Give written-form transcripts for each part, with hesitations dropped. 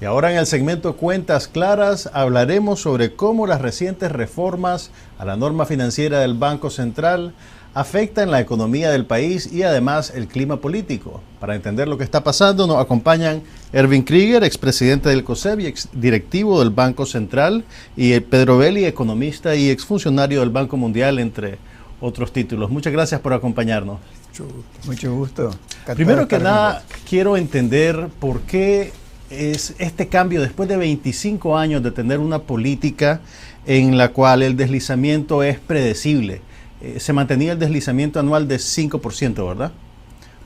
Y ahora en el segmento Cuentas Claras hablaremos sobre cómo las recientes reformas a la norma financiera del Banco Central afectan la economía del país y además el clima político. Para entender lo que está pasando nos acompañan Erwin Krieger, expresidente del COSEB y exdirectivo del Banco Central, y Pedro Belli, economista y exfuncionario del Banco Mundial, entre otros títulos. Muchas gracias por acompañarnos. Mucho gusto. Primero que nada, quiero entender por qué es este cambio después de 25 años de tener una política en la cual el deslizamiento es predecible. Se mantenía el deslizamiento anual de 5%, ¿verdad?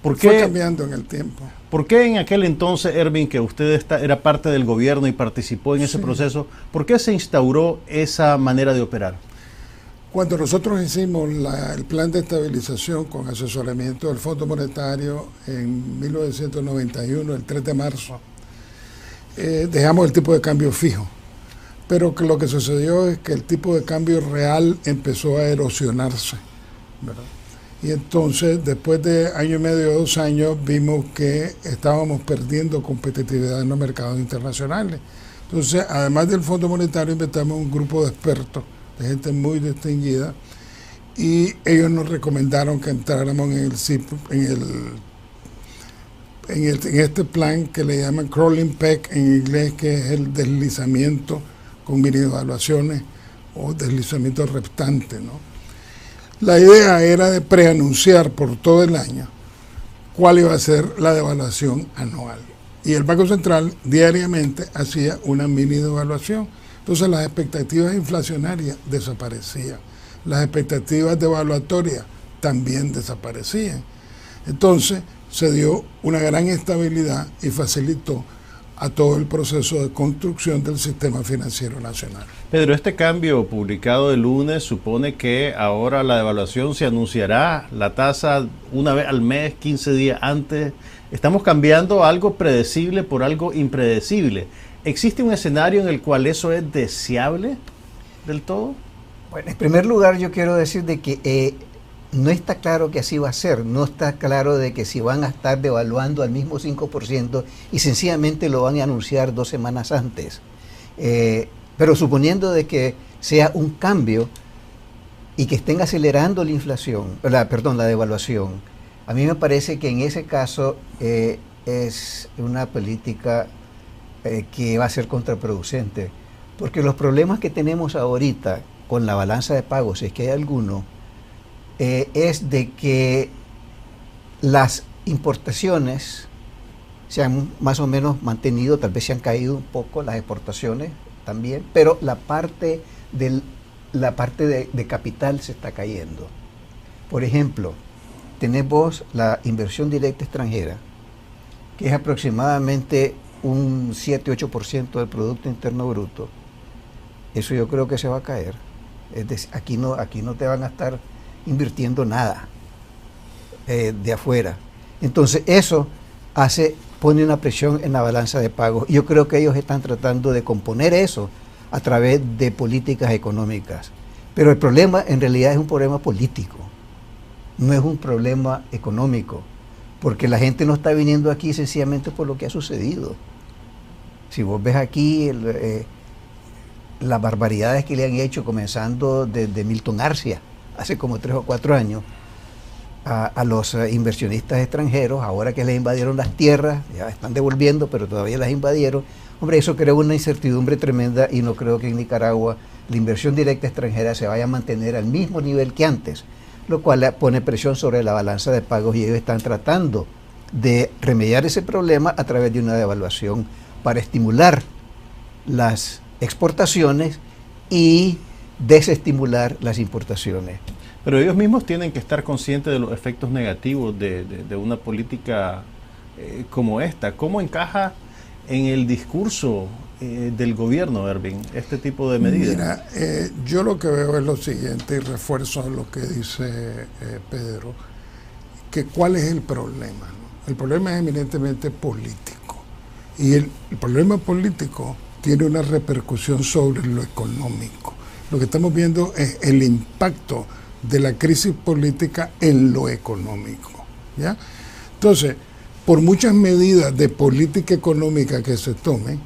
Fue cambiando en el tiempo. ¿Por qué en aquel entonces, Erwin, que usted era parte del gobierno y participó en ese proceso, por qué se instauró esa manera de operar? Cuando nosotros hicimos el plan de estabilización con asesoramiento del Fondo Monetario en 1991, el 3 de marzo, dejamos el tipo de cambio fijo. Pero que lo que sucedió es que el tipo de cambio real empezó a erosionarse, ¿verdad? Y entonces, después de año y medio, 2 años, vimos que estábamos perdiendo competitividad en los mercados internacionales. Entonces, además del Fondo Monetario, inventamos un grupo de expertos, de gente muy distinguida, y ellos nos recomendaron que entráramos en el CIP, en este plan que le llaman crawling peg en inglés, que es el deslizamiento con mini devaluaciones o deslizamiento reptante, ¿no? La idea era de preanunciar por todo el año cuál iba a ser la devaluación anual. Y el Banco Central diariamente hacía una mini devaluación. Entonces las expectativas inflacionarias desaparecían. Las expectativas devaluatorias también desaparecían. Entonces se dio una gran estabilidad y facilitó a todo el proceso de construcción del sistema financiero nacional. Pedro, este cambio publicado el lunes supone que ahora la devaluación se anunciará, la tasa una vez al mes, 15 días antes. Estamos cambiando algo predecible por algo impredecible. ¿Existe un escenario en el cual eso es deseable del todo? Bueno, en primer lugar yo quiero decir de que no está claro que así va a ser, no está claro de que si van a estar devaluando al mismo 5% y sencillamente lo van a anunciar 2 semanas antes. Pero suponiendo de que sea un cambio y que estén acelerando la inflación, la devaluación, a mí me parece que en ese caso es una política que va a ser contraproducente, porque los problemas que tenemos ahorita con la balanza de pagos, si es que hay alguno, es de que las importaciones se han más o menos mantenido, tal vez se han caído un poco, las exportaciones también, pero la parte de capital se está cayendo. Por ejemplo, tenemos la inversión directa extranjera, que es aproximadamente un 7-8% del Producto Interno Bruto. Eso yo creo que se va a caer. Es decir, aquí no te van a estar invirtiendo nada de afuera. Entonces eso pone una presión en la balanza de pagos. Yo creo que ellos están tratando de componer eso a través de políticas económicas. Pero el problema en realidad es un problema político, no es un problema económico, porque la gente no está viniendo aquí sencillamente por lo que ha sucedido. Si vos ves aquí las barbaridades que le han hecho, comenzando desde Milton Arcia, hace como 3 o 4 años, a los inversionistas extranjeros, ahora que les invadieron las tierras, ya están devolviendo, pero todavía las invadieron. Hombre, eso crea una incertidumbre tremenda y no creo que en Nicaragua la inversión directa extranjera se vaya a mantener al mismo nivel que antes, lo cual pone presión sobre la balanza de pagos y ellos están tratando de remediar ese problema a través de una devaluación para estimular las exportaciones y desestimular las importaciones. Pero ellos mismos tienen que estar conscientes de los efectos negativos de una política como esta. ¿Cómo encaja en el discurso del gobierno, Erwin, este tipo de medidas? Mira, yo lo que veo es lo siguiente, y refuerzo lo que dice Pedro, que ¿cuál es el problema? ¿No? El problema es eminentemente político. Y el problema político tiene una repercusión sobre lo económico. Lo que estamos viendo es el impacto de la crisis política en lo económico, ¿ya? Entonces, por muchas medidas de política económica que se tomen,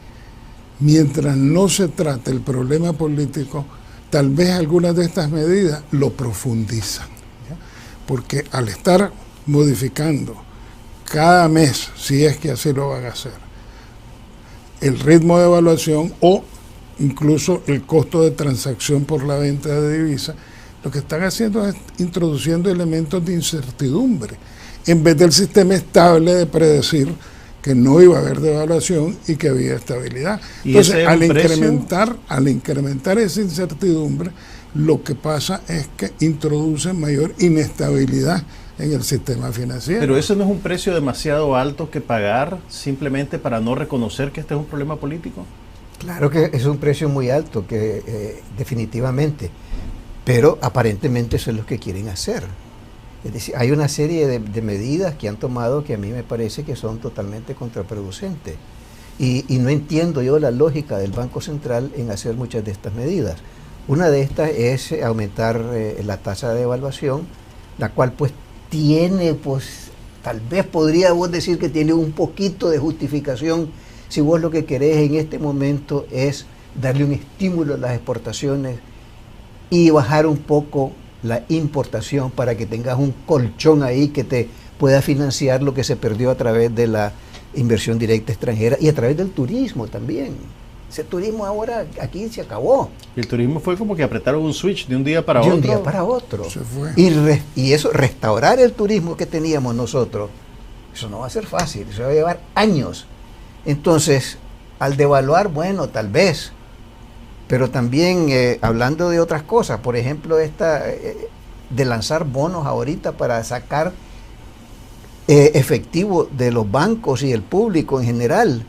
mientras no se trate el problema político, tal vez algunas de estas medidas lo profundizan, ¿ya? Porque al estar modificando cada mes, si es que así lo van a hacer, el ritmo de evaluación o incluso el costo de transacción por la venta de divisas, lo que están haciendo es introduciendo elementos de incertidumbre, en vez del sistema estable de predecir que no iba a haber devaluación y que había estabilidad. Entonces, al incrementar esa incertidumbre, lo que pasa es que introduce mayor inestabilidad en el sistema financiero. Pero eso no es un precio demasiado alto que pagar simplemente para no reconocer que este es un problema político. Claro que es un precio muy alto, que definitivamente, pero aparentemente eso es lo que quieren hacer. Es decir, hay una serie de medidas que han tomado que a mí me parece que son totalmente contraproducentes. Y no entiendo yo la lógica del Banco Central en hacer muchas de estas medidas. Una de estas es aumentar la tasa de devaluación, la cual pues tiene, pues tal vez podría vos decir que tiene un poquito de justificación si vos lo que querés en este momento es darle un estímulo a las exportaciones y bajar un poco la importación para que tengas un colchón ahí que te pueda financiar lo que se perdió a través de la inversión directa extranjera y a través del turismo también. Ese turismo ahora aquí se acabó. El turismo fue como que apretaron un switch de un día para otro. De un día para otro. Se fue. Y eso, restaurar el turismo que teníamos nosotros, eso no va a ser fácil, eso va a llevar años. Entonces, al devaluar, bueno, tal vez, pero también hablando de otras cosas, por ejemplo, esta de lanzar bonos ahorita para sacar efectivo de los bancos y del público en general,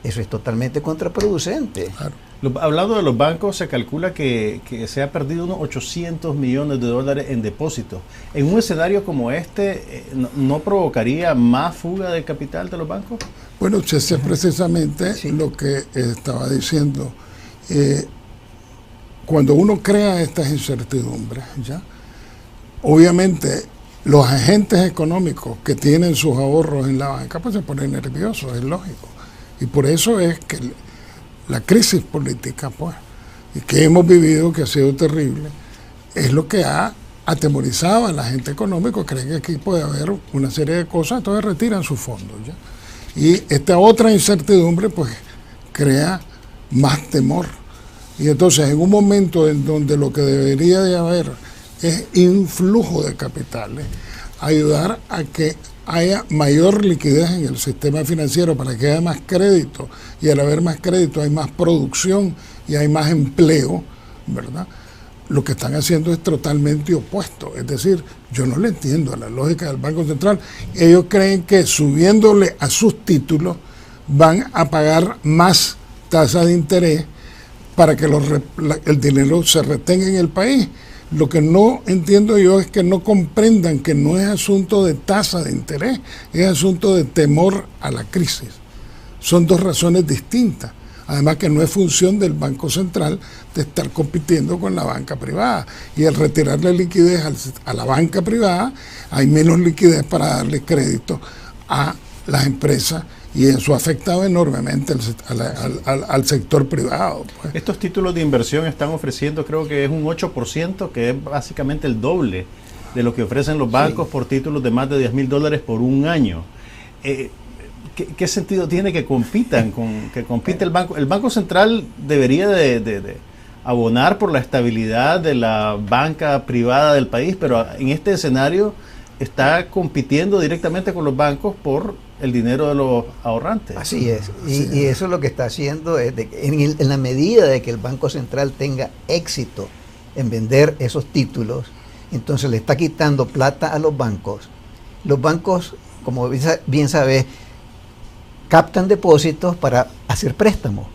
eso es totalmente contraproducente. Claro. Hablando de los bancos, se calcula que se ha perdido unos 800 millones de dólares en depósitos. En un escenario como este, ¿no provocaría más fuga de capital de los bancos? Bueno, ese es precisamente lo que estaba diciendo. Cuando uno crea estas incertidumbres, ¿ya? Obviamente los agentes económicos que tienen sus ahorros en la banca pues se ponen nerviosos, es lógico. Y por eso es que la crisis política pues, y que hemos vivido, que ha sido terrible, es lo que ha atemorizado a la gente económica. Creen que aquí puede haber una serie de cosas, entonces retiran sus fondos, ¿ya? Y esta otra incertidumbre pues crea más temor. Y entonces en un momento en donde lo que debería de haber es influjo de capitales, ayudar a que haya mayor liquidez en el sistema financiero para que haya más crédito, y al haber más crédito hay más producción y hay más empleo, ¿verdad? Lo que están haciendo es totalmente opuesto. Es decir, yo no le entiendo a la lógica del Banco Central. Ellos creen que subiéndole a sus títulos van a pagar más tasa de interés para que el dinero se retenga en el país. Lo que no entiendo yo es que no comprendan que no es asunto de tasa de interés, es asunto de temor a la crisis. Son dos razones distintas. Además que no es función del Banco Central de estar compitiendo con la banca privada. Y al retirarle liquidez a la banca privada, hay menos liquidez para darle crédito a las empresas, y eso ha afectado enormemente al sector privado. Pues. Estos títulos de inversión están ofreciendo, creo que es un 8%, que es básicamente el doble de lo que ofrecen los bancos por títulos de más de $10,000 por un año. ¿Qué sentido tiene que compitan? Que compite el banco? El Banco Central debería de abonar por la estabilidad de la banca privada del país, pero en este escenario está compitiendo directamente con los bancos por el dinero de los ahorrantes. Así es, y eso es lo que está haciendo, es en la medida de que el Banco Central tenga éxito en vender esos títulos, entonces le está quitando plata a los bancos. Los bancos, como bien sabes, captan depósitos para hacer préstamos.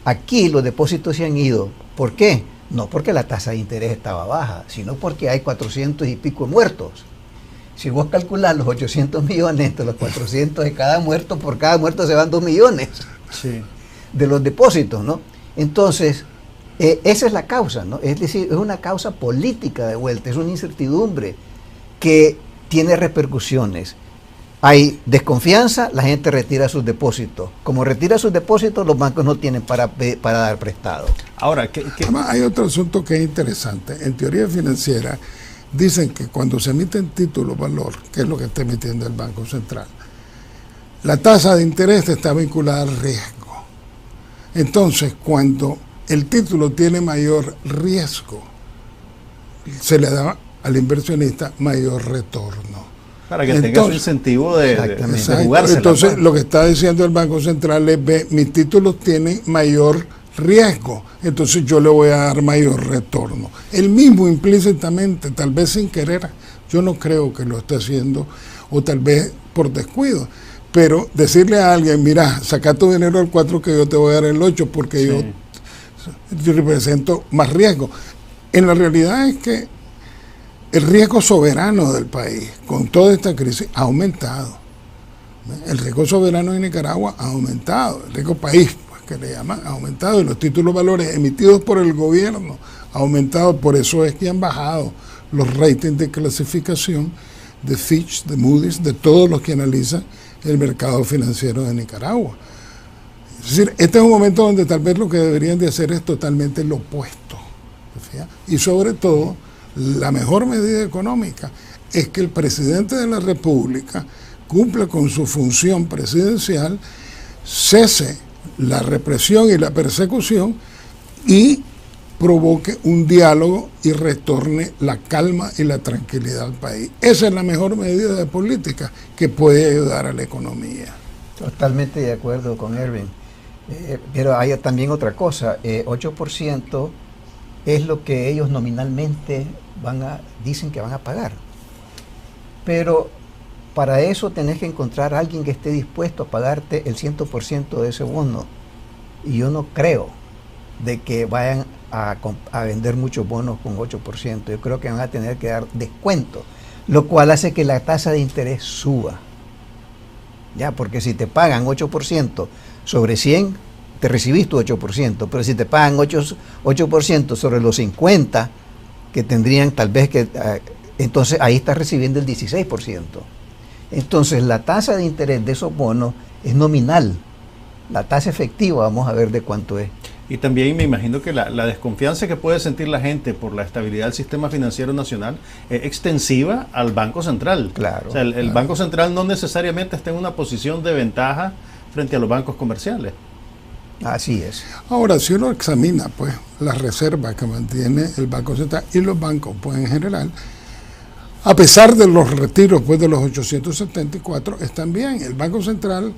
Aquí los depósitos se han ido. ¿Por qué? No porque la tasa de interés estaba baja, sino porque hay 400 y pico muertos. Si vos calculás los 800 millones entre los 400 de cada muerto, por cada muerto se van 2 millones de los depósitos, ¿no? Entonces, esa es la causa, ¿no? Es decir, es una causa política de vuelta, es una incertidumbre que tiene repercusiones hay desconfianza, la gente retira sus depósitos. Como retira sus depósitos, los bancos no tienen para dar prestado. Ahora, además, hay otro asunto que es interesante. En teoría financiera, dicen que cuando se emiten títulos valor, que es lo que está emitiendo el Banco Central, la tasa de interés está vinculada al riesgo. Entonces, cuando el título tiene mayor riesgo, se le da al inversionista mayor retorno. Para que tenga su incentivo de jugársela. Entonces, lo que está diciendo el Banco Central es, ve, mis títulos tienen mayor riesgo, entonces yo le voy a dar mayor retorno. El mismo implícitamente, tal vez sin querer, yo no creo que lo esté haciendo, o tal vez por descuido, pero decirle a alguien, mira, saca tu dinero al 4 que yo te voy a dar el 8 porque sí, yo represento más riesgo. En la realidad es que el riesgo soberano del país, con toda esta crisis, ha aumentado. El riesgo soberano de Nicaragua ha aumentado, el riesgo país, pues, que le llaman, ha aumentado, y los títulos valores emitidos por el gobierno ha aumentado. Por eso es que han bajado los ratings de clasificación de Fitch, de Moody's, de todos los que analizan el mercado financiero de Nicaragua. Es decir, este es un momento donde tal vez lo que deberían de hacer es totalmente lo opuesto. Y sobre todo, la mejor medida económica es que el presidente de la República cumpla con su función presidencial, cese la represión y la persecución y provoque un diálogo y retorne la calma y la tranquilidad al país. Esa es la mejor medida de política que puede ayudar a la economía. Totalmente de acuerdo con Erwin. Pero hay también otra cosa, 8% es lo que ellos nominalmente dicen que van a pagar. Pero para eso tenés que encontrar a alguien que esté dispuesto a pagarte el 100% de ese bono. Y yo no creo de que vayan a vender muchos bonos con 8%. Yo creo que van a tener que dar descuento, lo cual hace que la tasa de interés suba. Ya, porque si te pagan 8% sobre 100, te recibís tu 8%, pero si te pagan 8% sobre los 50, que tendrían tal vez que, entonces ahí estás recibiendo el 16%. Entonces la tasa de interés de esos bonos es nominal. La tasa efectiva, vamos a ver de cuánto es. Y también me imagino que la desconfianza que puede sentir la gente por la estabilidad del sistema financiero nacional es extensiva al Banco Central. Claro. O sea, el Banco Central no necesariamente está en una posición de ventaja frente a los bancos comerciales. Así es. Ahora, si uno examina pues las reservas que mantiene el Banco Central y los bancos pues en general, a pesar de los retiros pues de los 874, están bien. El Banco Central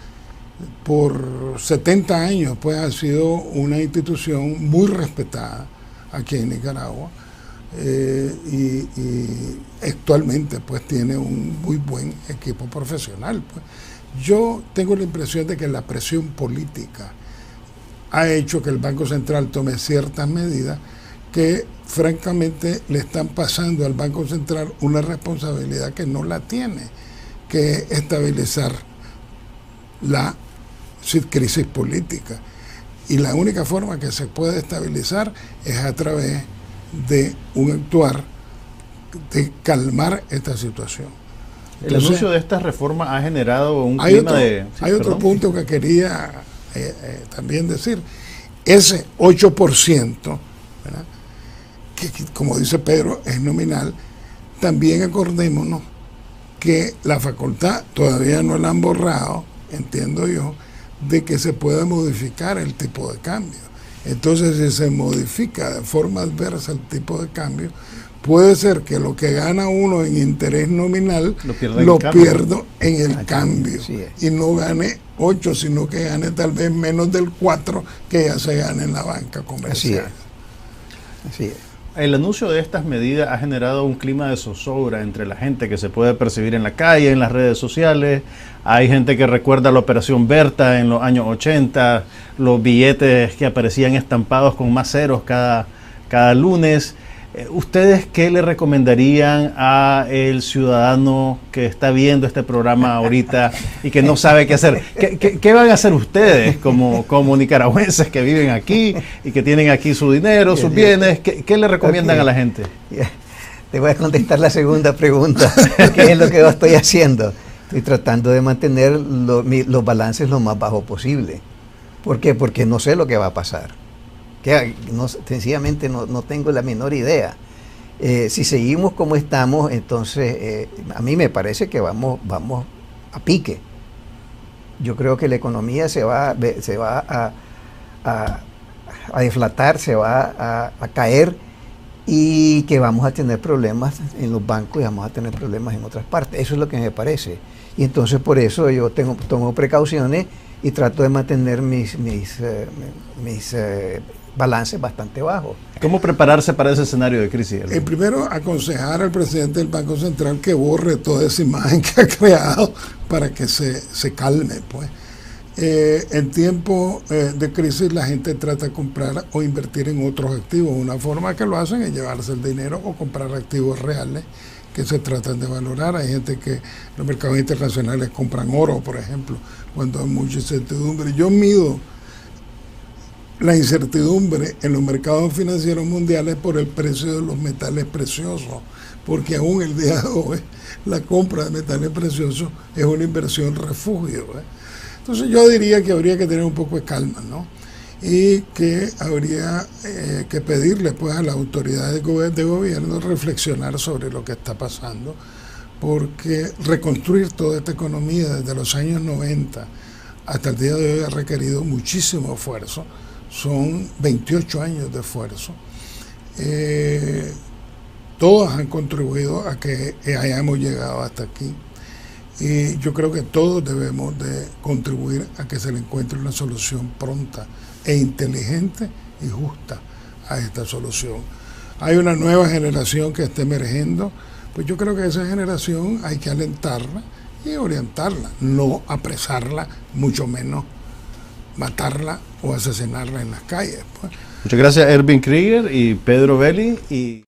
por 70 años pues ha sido una institución muy respetada aquí en Nicaragua, y actualmente pues tiene un muy buen equipo profesional. Pues. Yo tengo la impresión de que la presión política ha hecho que el Banco Central tome ciertas medidas que francamente le están pasando al Banco Central una responsabilidad que no la tiene, que es estabilizar la crisis política. Y la única forma que se puede estabilizar es a través de un actuar de calmar esta situación. El anuncio de esta reforma ha generado un clima de... Hay otro punto que quería también decir. Ese 8%, ¿verdad?, que como dice Pedro es nominal, también acordémonos que la facultad todavía no la han borrado, entiendo yo, de que se pueda modificar el tipo de cambio. Entonces, si se modifica de forma adversa el tipo de cambio, puede ser que lo que gana uno en interés nominal lo pierdo en el cambio, y no gane 8, sino que gane tal vez menos del 4 que ya se gana en la banca comercial. Así es. El anuncio de estas medidas ha generado un clima de zozobra entre la gente que se puede percibir en la calle, en las redes sociales. Hay gente que recuerda la Operación Berta en los años 80, los billetes que aparecían estampados con más ceros cada lunes. ¿Ustedes qué le recomendarían a el ciudadano que está viendo este programa ahorita y que no sabe qué hacer? ¿Qué van a hacer ustedes como nicaragüenses que viven aquí y que tienen aquí su dinero, sus bienes? ¿Qué le recomiendan a la gente? Te voy a contestar la segunda pregunta, que es lo que yo estoy haciendo. Estoy tratando de mantener los balances lo más bajo posible. ¿Por qué? Porque no sé lo que va a pasar. Sencillamente no tengo la menor idea. Si seguimos como estamos, entonces a mí me parece que vamos a pique. Yo creo que la economía se va a deflatar, se va a caer, y que vamos a tener problemas en los bancos y vamos a tener problemas en otras partes. Eso es lo que me parece. Y entonces por eso yo tomo precauciones y trato de mantener mis balances bastante bajos. ¿Cómo prepararse para ese escenario de crisis? Primero, aconsejar al presidente del Banco Central que borre toda esa imagen que ha creado para que se calme, pues. En tiempo de crisis la gente trata de comprar o invertir en otros activos. Una forma que lo hacen es llevarse el dinero o comprar activos reales que se tratan de valorar. Hay gente que en los mercados internacionales compran oro, por ejemplo, cuando hay mucha incertidumbre. Yo mido la incertidumbre en los mercados financieros mundiales por el precio de los metales preciosos, porque aún el día de hoy la compra de metales preciosos es una inversión refugio. Entonces yo diría que habría que tener un poco de calma, ¿no? Y que habría que pedirle pues a las autoridades de gobierno reflexionar sobre lo que está pasando, porque reconstruir toda esta economía desde los años 90 hasta el día de hoy ha requerido muchísimo esfuerzo. Son 28 años de esfuerzo. Todos han contribuido a que hayamos llegado hasta aquí. Y yo creo que todos debemos de contribuir a que se le encuentre una solución pronta e inteligente y justa a esta solución. Hay una nueva generación que está emergiendo, pues yo creo que esa generación hay que alentarla y orientarla, no apresarla, mucho menos matarla o asesinarla en las calles, pues. Muchas gracias, Erwin Krieger y Pedro Belli.